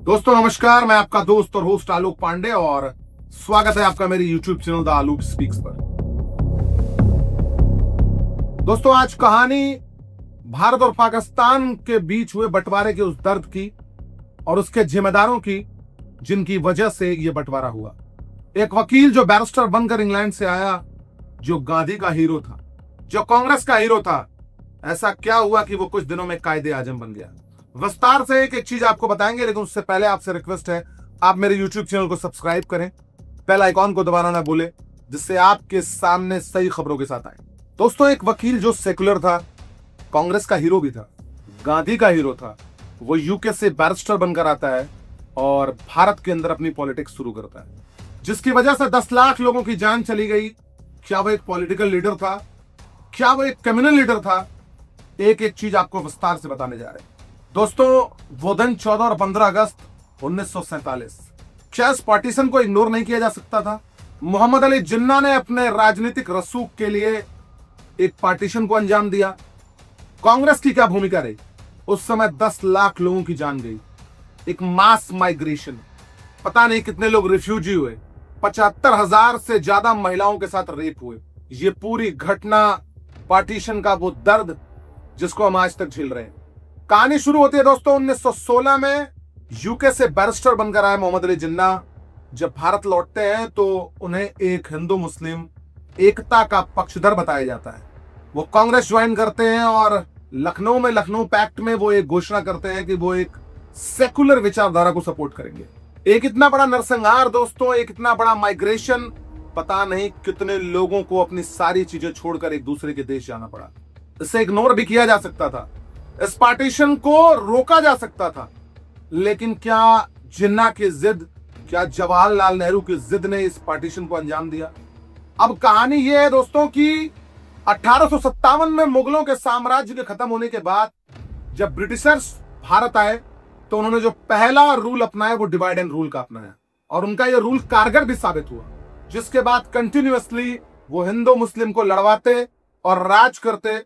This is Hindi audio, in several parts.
दोस्तों नमस्कार, मैं आपका दोस्त और होस्ट आलोक पांडे और स्वागत है आपका मेरे YouTube channel the Alok speaks पर। दोस्तों आज कहानी भारत और पाकिस्तान के बीच हुए बंटवारे के उस दर्द की और उसके जिम्मेदारों की जिनकी वजह से यह बंटवारा हुआ। एक वकील जो बैरिस्टर बनकर इंग्लैंड से आया, जो गांधी का हीरो था, जो कांग्रेस का हीरो था, ऐसा क्या हुआ कि वो कुछ दिनों में कायदे आजम बन गया। विस्तार से एक चीज आपको बताएंगे, लेकिन उससे पहले आपसे रिक्वेस्ट है आप मेरे YouTube चैनल को सब्सक्राइब करें, बेल आइकॉन को दबाना ना भूलें, जिससे आपके सामने सही खबरों के साथ आए। दोस्तों एक वकील जो सेकुलर था, कांग्रेस का हीरो भी था, गांधी का हीरो था, वो यूके से बैरिस्टर बनकर आता है और भारत के अंदर अपनी पॉलिटिक्स शुरू करता है, जिसकी वजह से 10 लाख लोगों की जान चली गई। क्या वो एक पॉलिटिकल लीडर था? क्या वो एक कम्युनल लीडर था? एक एक चीज आपको विस्तार से बताने जा रहे हैं। दोस्तों वो दिन 14 और 15 अगस्त 1947, क्या इस पार्टीशन को इग्नोर नहीं किया जा सकता था? मोहम्मद अली जिन्ना ने अपने राजनीतिक रसूख के लिए एक पार्टीशन को अंजाम दिया। कांग्रेस की क्या भूमिका रही? उस समय 10 लाख लोगों की जान गई, एक मास माइग्रेशन, पता नहीं कितने लोग रिफ्यूजी हुए, 75,000 से ज्यादा महिलाओं के साथ रेप हुए। ये पूरी घटना पार्टीशन का वो दर्द जिसको हम आज तक झेल रहे हैं। कहानी शुरू होती है दोस्तों 1916 में। यूके से बैरिस्टर बनकर आए मोहम्मद अली जिन्ना जब भारत लौटते हैं तो उन्हें एक हिंदू मुस्लिम एकता का पक्षधर बताया जाता है। वो कांग्रेस ज्वाइन करते हैं और लखनऊ में लखनऊ पैक्ट में वो एक घोषणा करते हैं कि वो एक सेकुलर विचारधारा को सपोर्ट करेंगे। एक इतना बड़ा नरसंहार दोस्तों, एक इतना बड़ा माइग्रेशन, पता नहीं कितने लोगों को अपनी सारी चीजें छोड़कर एक दूसरे के देश जाना पड़ा। इसे इग्नोर भी किया जा सकता था, इस पार्टीशन को रोका जा सकता था, लेकिन क्या जिन्ना की जिद, क्या जवाहरलाल नेहरू की जिद ने इस पार्टीशन को अंजाम दिया? अब कहानी यह है दोस्तों कि 1857 में मुगलों के साम्राज्य के खत्म होने के बाद जब ब्रिटिशर्स भारत आए तो उन्होंने जो पहला रूल अपनाया वो डिवाइड एंड रूल का अपनाया, और उनका यह रूल कारगर भी साबित हुआ, जिसके बाद कंटिन्यूअसली वो हिंदू मुस्लिम को लड़वाते और राज करते,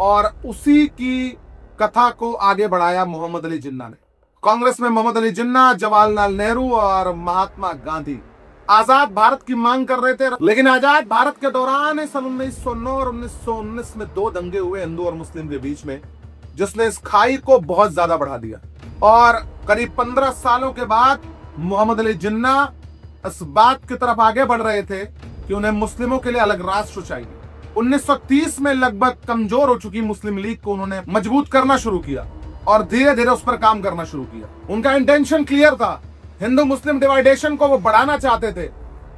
और उसी की कथा को आगे बढ़ाया मोहम्मद अली जिन्ना ने। कांग्रेस में मोहम्मद अली जिन्ना, जवाहरलाल नेहरू और महात्मा गांधी आजाद भारत की मांग कर रहे थे, लेकिन आजाद भारत के दौरान सन 1909 और 1919 में 2 दंगे हुए हिंदू और मुस्लिम के बीच में, जिसने इस खाई को बहुत ज्यादा बढ़ा दिया। और करीब 15 सालों के बाद मोहम्मद अली जिन्ना इस बात की तरफ आगे बढ़ रहे थे कि उन्हें मुस्लिमों के लिए अलग राष्ट्र चाहिए। 1930 में लगभग कमजोर हो चुकी मुस्लिम लीग को उन्होंने मजबूत करना शुरू किया और धीरे धीरे उस पर काम करना शुरू किया। उनका इंटेंशन क्लियर था, हिंदू मुस्लिम डिवाइडेशन को वो बढ़ाना चाहते थे,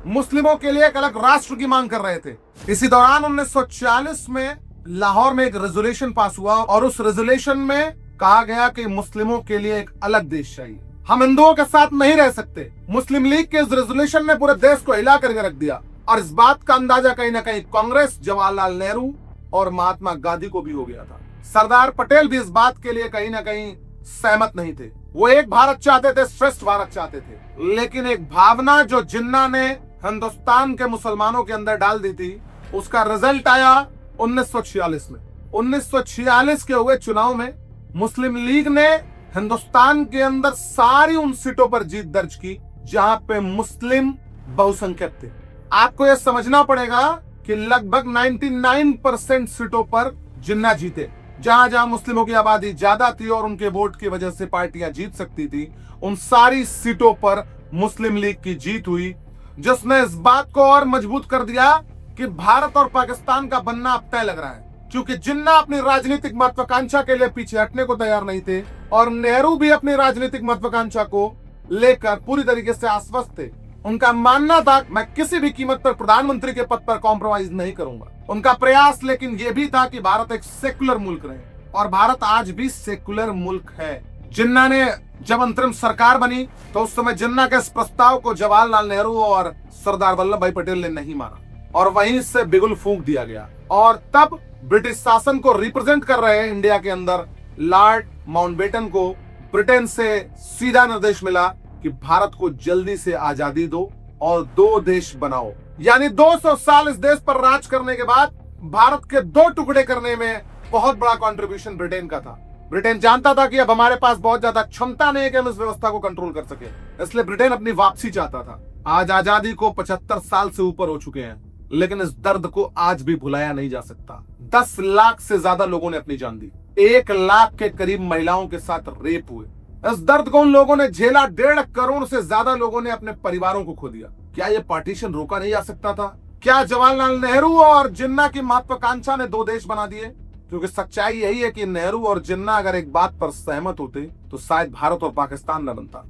मुस्लिमों के लिए एक अलग राष्ट्र की मांग कर रहे थे। इसी दौरान 1940 में लाहौर में एक रेजोल्यूशन पास हुआ और उस रेजोल्यूशन में कहा गया कि मुस्लिमों के लिए एक अलग देश चाहिए, हम हिंदुओं के साथ नहीं रह सकते। मुस्लिम लीग के इस रेजोल्यूशन ने पूरे देश को हिला करके रख दिया, और इस बात का अंदाजा कहीं ना कहीं कांग्रेस, जवाहरलाल नेहरू और महात्मा गांधी को भी हो गया था। सरदार पटेल भी इस बात के लिए कहीं ना कहीं सहमत नहीं थे। वो एक भारत चाहते थे, श्रेष्ठ भारत चाहते थे, लेकिन एक भावना जो जिन्ना ने हिंदुस्तान के मुसलमानों के अंदर डाल दी थी, उसका रिजल्ट आया 1946 में। 1946 के हुए चुनाव में मुस्लिम लीग ने हिंदुस्तान के अंदर सारी उन सीटों पर जीत दर्ज की जहां पे मुस्लिम बहुसंख्यक थे। आपको यह समझना पड़ेगा कि लगभग 99% सीटों पर जिन्ना जीते। जहां जहां मुस्लिमों की आबादी ज्यादा थी और उनके वोट की वजह से पार्टियां जीत सकती थी, उन सारी सीटों पर मुस्लिम लीग की जीत हुई, जिसने इस बात को और मजबूत कर दिया कि भारत और पाकिस्तान का बनना अब तय लग रहा है। क्योंकि जिन्ना अपनी राजनीतिक महत्वाकांक्षा के लिए पीछे हटने को तैयार नहीं थे और नेहरू भी अपनी राजनीतिक महत्वाकांक्षा को लेकर पूरी तरीके से आश्वस्त थे। उनका मानना था मैं किसी भी कीमत पर प्रधानमंत्री के पद पर कॉम्प्रोमाइज नहीं करूंगा। उनका प्रयास लेकिन यह भी था कि भारत एक सेकुलर मुल्क रहे, और भारत आज भी सेकुलर मुल्क है। जिन्ना ने जब अंतरिम सरकार बनी तो उस समय जिन्ना के इस प्रस्ताव को जवाहरलाल नेहरू और सरदार वल्लभ भाई पटेल ने नहीं माना, और वहीं से बिगुल फूंक दिया गया। और तब ब्रिटिश शासन को रिप्रेजेंट कर रहे इंडिया के अंदर लॉर्ड माउंटबेटन को ब्रिटेन से सीधा निर्देश मिला कि भारत को जल्दी से आजादी दो और 2 देश बनाओ। यानी 200 साल इस देश पर राज करने के बाद भारत के 2 टुकड़े करने में बहुत बड़ा कंट्रीब्यूशन ब्रिटेन का था। ब्रिटेन जानता था कि अब हमारे पास बहुत ज्यादा क्षमता नहीं है कि हम इस व्यवस्था को कंट्रोल कर सके, इसलिए ब्रिटेन अपनी वापसी चाहता था। आज आजादी को 75 साल से ऊपर हो चुके हैं, लेकिन इस दर्द को आज भी भुलाया नहीं जा सकता। 10 लाख से ज्यादा लोगों ने अपनी जान दी, 1 लाख के करीब महिलाओं के साथ रेप हुए। इस दर्द को उन लोगों ने झेला, 1.5 करोड़ से ज्यादा लोगों ने अपने परिवारों को खो दिया। क्या यह पार्टीशन रोका नहीं जा सकता था? क्या जवाहरलाल नेहरू और जिन्ना की महत्वाकांक्षा ने 2 देश बना दिए? क्योंकि सच्चाई यही है कि नेहरू और जिन्ना अगर एक बात पर सहमत होते तो शायद भारत और पाकिस्तान न बनता।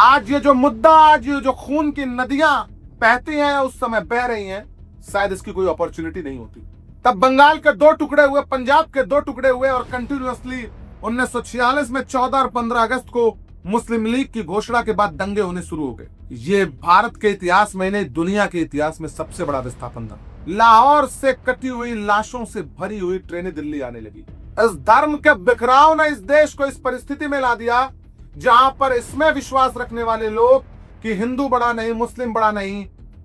आज ये जो मुद्दा, आज ये जो खून की नदियां बहती हैं, उस समय बह रही हैं, शायद इसकी कोई अपॉर्चुनिटी नहीं होती। तब बंगाल के 2 टुकड़े हुए, पंजाब के 2 टुकड़े हुए और कंटिन्यूअसली 1946 में 14 और 15 अगस्त को मुस्लिम लीग की घोषणा के बाद दंगे होने शुरू हो गए। ये भारत के इतिहास में नहीं, दुनिया के इतिहास में सबसे बड़ा विस्थापन था। लाहौर से कटी हुई लाशों से भरी हुई ट्रेनें दिल्ली आने लगी। इस धर्म के बिखराव ने इस देश को इस परिस्थिति में ला दिया जहां पर इसमें विश्वास रखने वाले लोग कि हिंदू बड़ा नहीं, मुस्लिम बड़ा नहीं,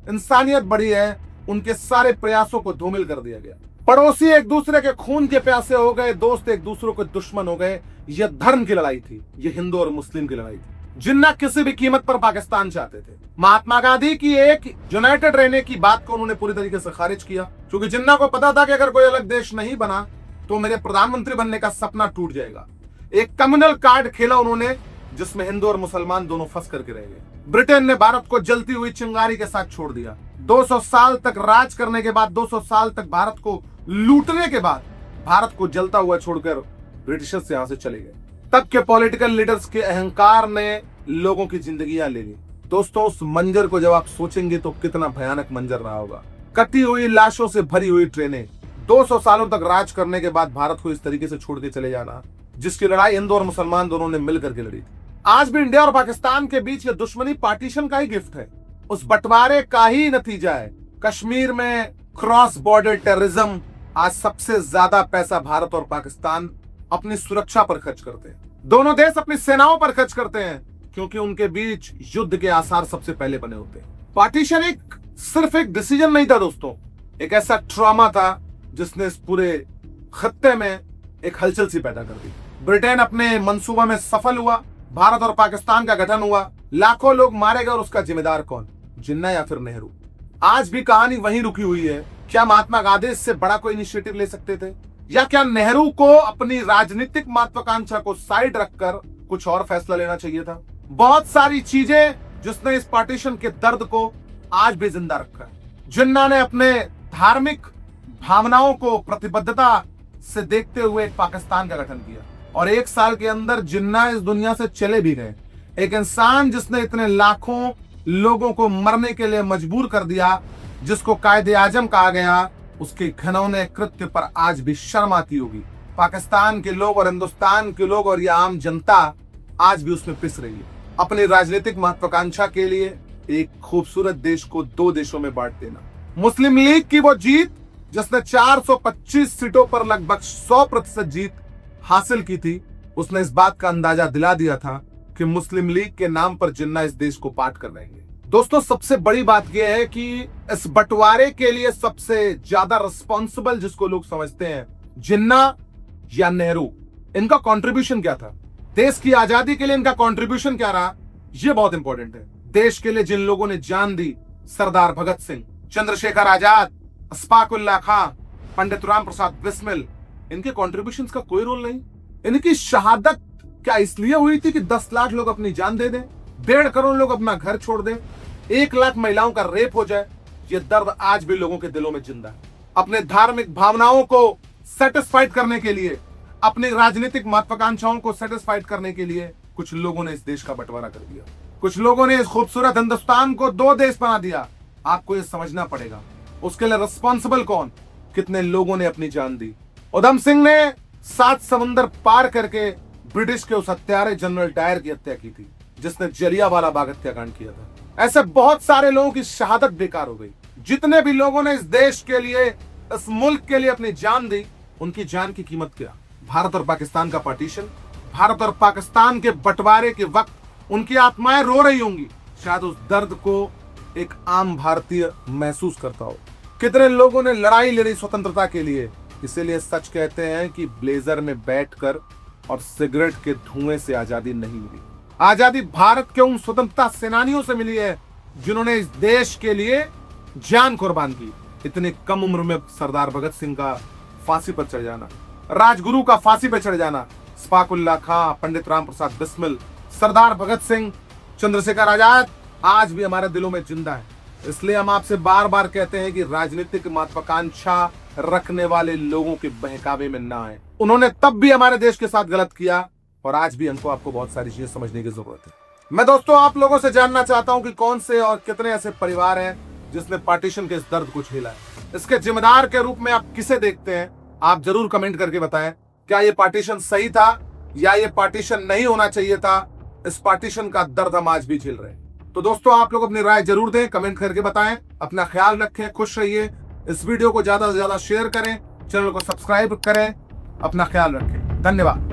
इंसानियत बड़ी है, उनके सारे प्रयासों को धूमिल कर दिया गया। पड़ोसी एक दूसरे के खून के प्यासे हो गए, दोस्त एक दूसरे के दुश्मन हो गए। यह धर्म की लड़ाई थी, यह हिंदू और मुस्लिम की लड़ाई थी। जिन्ना किसी भी कीमत पर पाकिस्तान चाहते थे। महात्मा गांधी की एक यूनाइटेड रहने की बात को उन्होंने पूरी तरीके से खारिज किया, क्योंकि जिन्ना को पता था कि अगर कोई अलग देश नहीं बना तो मेरे प्रधानमंत्री बनने का सपना टूट जाएगा। एक कम्युनल कार्ड खेला उन्होंने, जिसमें हिंदू और मुसलमान दोनों फंस करके रह गए। ब्रिटेन ने भारत को जलती हुई चिंगारी के साथ छोड़ दिया। 200 साल तक राज करने के बाद, 200 साल तक भारत को लूटने के बाद, भारत को जलता हुआ छोड़कर ब्रिटिशर्स यहां से चले गए। तब के पॉलिटिकल लीडर्स के अहंकार ने लोगों की जिंदगियां ले ली। दोस्तों, उस मंजर को जब आप सोचेंगे तो कितना भयानक मंजर रहा होगा। कटी हुई लाशों से भरी हुई ट्रेनें, 200 सालों तक राज करने के बाद भारत को इस तरीके से छोड़ के चले जाना, जिसकी लड़ाई हिंदू और मुसलमान दोनों ने मिलकर के लड़ी थी। आज भी इंडिया और पाकिस्तान के बीच ये दुश्मनी पार्टीशन का ही गिफ्ट है, उस बंटवारे का ही नतीजा है। कश्मीर में क्रॉस बॉर्डर टेररिज्म, आज सबसे ज्यादा पैसा भारत और पाकिस्तान अपनी सुरक्षा पर खर्च करते हैं। दोनों देश अपनी सेनाओं पर खर्च करते हैं, क्योंकि उनके बीच युद्ध के आसार सबसे पहले बने होते हैं। पार्टीशन सिर्फ एक डिसीजन नहीं था दोस्तों, एक ऐसा ट्रॉमा था जिसने इस पूरे खत्ते में एक हलचल सी पैदा कर दी। ब्रिटेन अपने मंसूबा में सफल हुआ, भारत और पाकिस्तान का गठन हुआ, लाखों लोग मारे गए और उसका जिम्मेदार कौन? जिन्ना या फिर नेहरू? आज भी कहानी वहीं रुकी हुई है। क्या महात्मा गांधी इससे बड़ा कोई इनिशिएटिव ले सकते थे, या क्या नेहरू को अपनी राजनीतिक महत्वाकांक्षा को साइड रखकर कुछ और फैसला लेना चाहिए था? बहुत सारी चीजें जिसने इस पार्टीशन के दर्द को आज भी जिंदा रखा है। जिन्ना ने अपने धार्मिक भावनाओं को प्रतिबद्धता से देखते हुए एक पाकिस्तान का गठन किया, और 1 साल के अंदर जिन्ना इस दुनिया से चले भी गए। एक इंसान जिसने इतने लाखों लोगों को मरने के लिए मजबूर कर दिया, जिसको कायदे आजम कहा गया, उसके घिनौने कृत्य पर आज भी शर्म आती होगी। पाकिस्तान के लोग और हिंदुस्तान के लोग और ये आम जनता आज भी उसमें पिस रही है। अपनी राजनीतिक महत्वाकांक्षा के लिए एक खूबसूरत देश को 2 देशों में बांट देना। मुस्लिम लीग की वो जीत जिसने 425 सीटों पर लगभग 100% जीत हासिल की थी, उसने इस बात का अंदाजा दिला दिया था कि मुस्लिम लीग के नाम पर जिन्ना इस देश को पाट कर रहेंगे। दोस्तों, सबसे बड़ी बात यह है कि इस बंटवारे के लिए सबसे ज्यादा रिस्पॉन्सिबल जिसको लोग समझते हैं, जिन्ना या नेहरू, इनका कंट्रीब्यूशन क्या था? देश की आजादी के लिए इनका कंट्रीब्यूशन क्या रहा? यह बहुत इंपॉर्टेंट है। देश के लिए जिन लोगों ने जान दी, सरदार भगत सिंह, चंद्रशेखर आजाद, अशफाक उल्लाह खां, पंडित राम प्रसाद बिस्मिल, इनके कंट्रीब्यूशंस का कोई रोल नहीं। इनकी शहादत क्या इसलिए हुई थी कि 10 लाख लोग अपनी जान दे दें, 1.5 करोड़ लोग अपना घर छोड़ दें, 1 लाख महिलाओं का रेप हो जाए? यह दर्द आज भी लोगों के दिलों में जिंदा है। अपने धार्मिक भावनाओं को सेटिस्फाइड करने के लिए, अपनी राजनीतिक महत्वाकांक्षाओं को सेटिस्फाइड करने के लिए कुछ लोगों ने इस देश का बंटवारा कर दिया। कुछ लोगों ने इस खूबसूरत हिंदुस्तान को 2 देश बना दिया। आपको यह समझना पड़ेगा, उसके लिए रिस्पॉन्सिबल कौन? कितने लोगों ने अपनी जान दी? उधम सिंह ने 7 समंदर पार करके ब्रिटिश के उस हत्यारे जनरल डायर की हत्या की थी, जिसने जलियांवाला बाग हत्याकांड किया था। ऐसे बहुत सारे लोगों की शहादत बेकार हो गई। जितने भी लोगों ने इस देश के लिए, इस मुल्क के लिए अपनी जान दी, उनकी जान की कीमत क्या? भारत और पाकिस्तान का पार्टीशन, भारत और पाकिस्तान के बंटवारे के वक्त उनकी आत्माएं रो रही होंगी। शायद उस दर्द को एक आम भारतीय महसूस करता हो। कितने लोगों ने लड़ाई लड़ी स्वतंत्रता के लिए। इसीलिए सच कहते हैं कि ब्लेजर में बैठकर और सिगरेट के धुएं से आजादी नहीं मिली। आजादी भारत के उन स्वतंत्रता सेनानियों से मिली है जिन्होंने इस देश के लिए जान कुर्बान की। इतनी कम उम्र में सरदार भगत सिंह का फांसी पर चढ़ जाना, राजगुरु का फांसी पर चढ़ जाना, शफाकुल्लाह खां, पंडित राम प्रसाद बिस्मिल, सरदार भगत सिंह, चंद्रशेखर आजाद आज भी हमारे दिलों में जिंदा है। इसलिए हम आपसे बार बार कहते हैं कि राजनीतिक महत्वाकांक्षा रखने वाले लोगों के बहकावे में ना आए। उन्होंने तब भी हमारे देश के साथ गलत किया और आज भी हमको आपको बहुत सारी चीजें समझने की जरूरत है। मैं दोस्तों आप लोगों से जानना चाहता हूं कि कौन से और कितने ऐसे परिवार हैं जिसने पार्टीशन के इस दर्द को झेला है। इसके जिम्मेदार के रूप में आप किसे देखते हैं? आप जरूर कमेंट करके बताएं। क्या ये पार्टीशन सही था या ये पार्टीशन नहीं होना चाहिए था? इस पार्टीशन का दर्द हम आज भी झेल रहे हैं। तो दोस्तों आप लोग अपनी राय जरूर दें, कमेंट करके बताएं। अपना ख्याल रखें, खुश रहिए। इस वीडियो को ज्यादा से ज्यादा शेयर करें, चैनल को सब्सक्राइब करें। अपना ख्याल रखें। धन्यवाद।